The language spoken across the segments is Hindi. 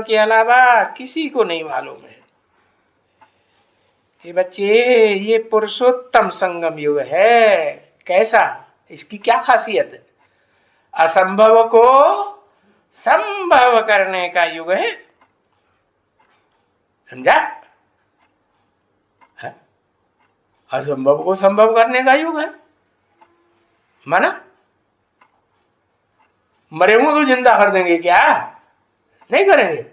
के अलावा किसी को नहीं मालूम है कि बच्चे ये पुरुषोत्तम संगम युग है। कैसा, इसकी क्या खासियत है? असंभव को संभव करने का युग है, समझा? असंभव को संभव करने का युग है, माना? मरे हुए तो जिंदा कर देंगे क्या? नहीं करेंगे।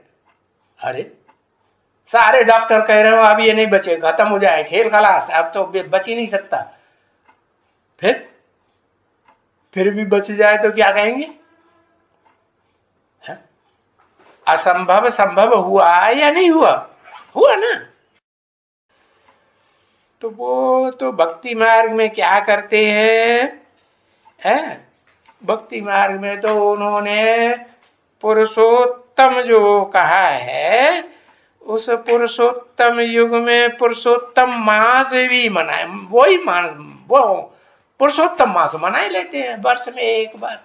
अरे सारे डॉक्टर कह रहे हो अब ये नहीं बचे, खत्म हो जाए, खेल खलास, अब तो बच ही नहीं सकता। फिर भी बच जाए तो क्या कहेंगे? है? असंभव संभव हुआ या नहीं हुआ? हुआ ना। तो वो तो भक्ति मार्ग में क्या करते हैं? भक्ति मार्ग में तो उन्होंने पुरुषोत्तम जो कहा है, उस पुरुषोत्तम युग में पुरुषोत्तम मास भी मनाए, वो पुरुषोत्तम मास मनाए लेते हैं वर्ष में एक बार।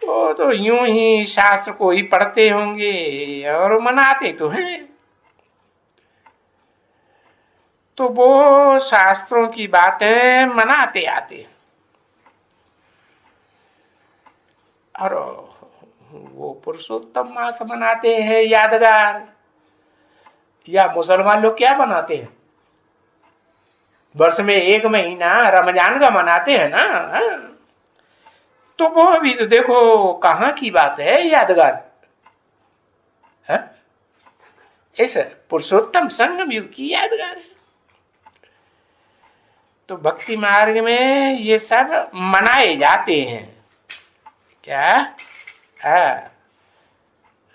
वो तो यूं ही शास्त्र को ही पढ़ते होंगे और मनाते तो हैं। तो वो शास्त्रों की बातें मनाते आते और वो पुरुषोत्तम मास मनाते हैं यादगार। या मुसलमान लोग क्या बनाते हैं? वर्ष में एक महीना रमजान का मनाते हैं ना। तो वो अभी तो देखो कहाँ की बात है यादगार है? इस पुरुषोत्तम संगम युग की यादगार है। तो भक्ति मार्ग में ये सब मनाए जाते हैं क्या?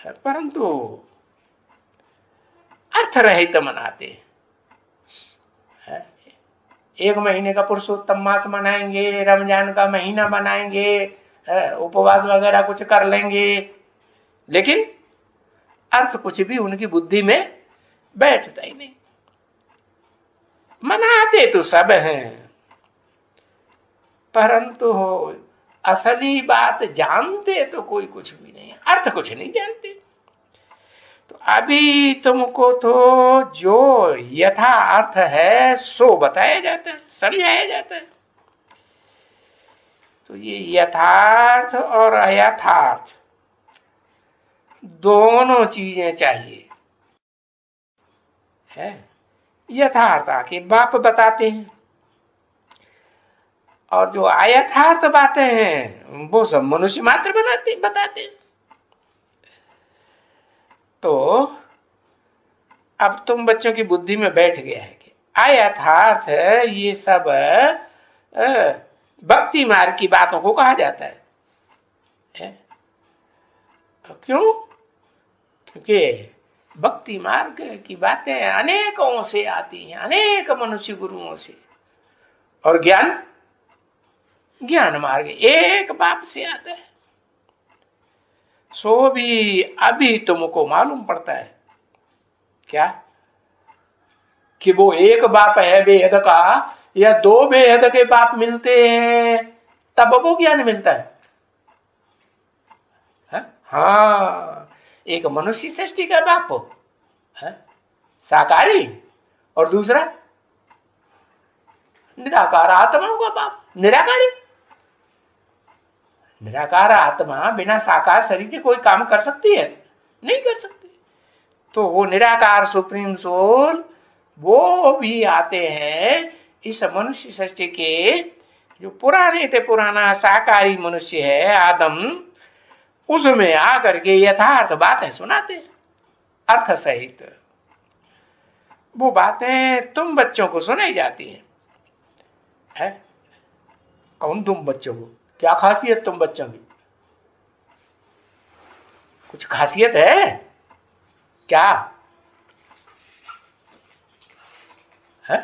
परंतु अर्थ रहित मनाते हैं। एक महीने का पुरुषोत्तम मास मनाएंगे, रमजान का महीना मनाएंगे, उपवास वगैरह कुछ कर लेंगे, लेकिन अर्थ कुछ भी उनकी बुद्धि में बैठता ही नहीं। मनाते तो सब हैं, परंतु असली बात जानते तो कोई कुछ भी नहीं, अर्थ कुछ नहीं जानते। तो अभी तुमको तो जो यथा अर्थ है सो बताया जाता है, समझाया जाता है। तो ये यथार्थ और अयथार्थ दोनों चीजें चाहिए है। यथार्थ आके बाप बताते हैं और जो अयथार्थ बातें हैं वो सब मनुष्य मात्र बताते हैं। तो अब तुम बच्चों की बुद्धि में बैठ गया है कि अयथार्थ ये सब भक्ति मार्ग की बातों को कहा जाता है? क्यों? क्योंकि भक्ति मार्ग की बातें अनेकों से आती हैं, अनेक मनुष्य गुरुओं से, और ज्ञान मार्ग एक बाप से आता है। सो भी अभी तुमको मालूम पड़ता है क्या कि वो एक बाप है बेहद का, या दो बेहद के बाप मिलते हैं तब वो ज्ञान मिलता है? हाँ, एक मनुष्य सृष्टि का बाप है साकारी, और दूसरा निराकार आत्माओं का बाप निराकारी। निराकार आत्मा बिना साकार शरीर के कोई काम कर सकती है? नहीं कर सकती। तो वो निराकार सुप्रीम सोल वो भी आते हैं इस मनुष्य सृष्टि के, जो पुराने थे पुराना साकारी मनुष्य है आदम, उसमें आकर के यथार्थ बातें सुनाते हैं अर्थ सहित। वो बातें तुम बच्चों को सुनाई जाती है? कौन तुम बच्चों को? क्या खासियत तुम बच्चों की? कुछ खासियत है क्या? है?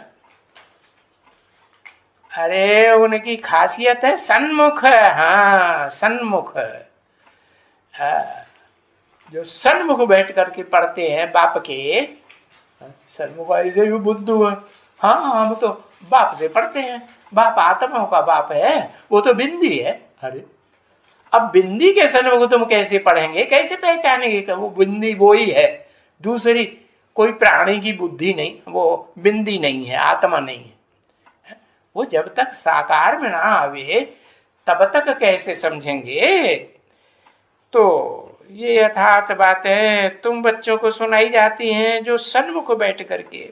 अरे उनकी खासियत है सन्मुख। हाँ, सन्मुख। जो सन्मुख बैठ करके पढ़ते हैं बाप के, सन्मुख ऐसे भी बुद्धू है। हाँ, हम तो बाप से पढ़ते हैं, बाप आत्माओं का बाप है, वो तो बिंदी है। अरे अब बिंदी के सन्मुख को तुम कैसे पढ़ेंगे, कैसे पहचानेंगे कि वो बिंदी वो ही है, दूसरी कोई प्राणी की बुद्धि नहीं, वो बिंदी नहीं है, आत्मा नहीं है। वो जब तक साकार में ना आवे तब तक कैसे समझेंगे। तो ये यथार्थ बातें तुम बच्चों को सुनाई जाती हैं जो सन्मुख बैठ करके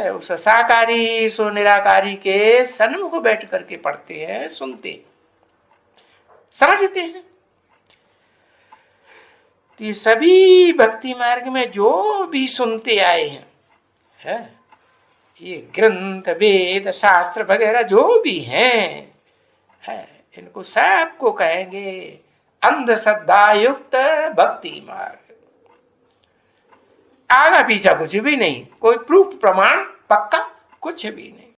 उस साकारी सो निराकारी के सन्मुख बैठ करके पढ़ते हैं, सुनते समझते हैं। तो ये सभी भक्ति मार्ग में जो भी सुनते आए हैं, है ये ग्रंथ वेद शास्त्र वगैरह जो भी हैं, है इनको सबको कहेंगे अंधश्रद्धा युक्त भक्ति मार्ग। आगा पीछा कुछ भी नहीं, कोई प्रूफ प्रमाण पक्का कुछ भी नहीं।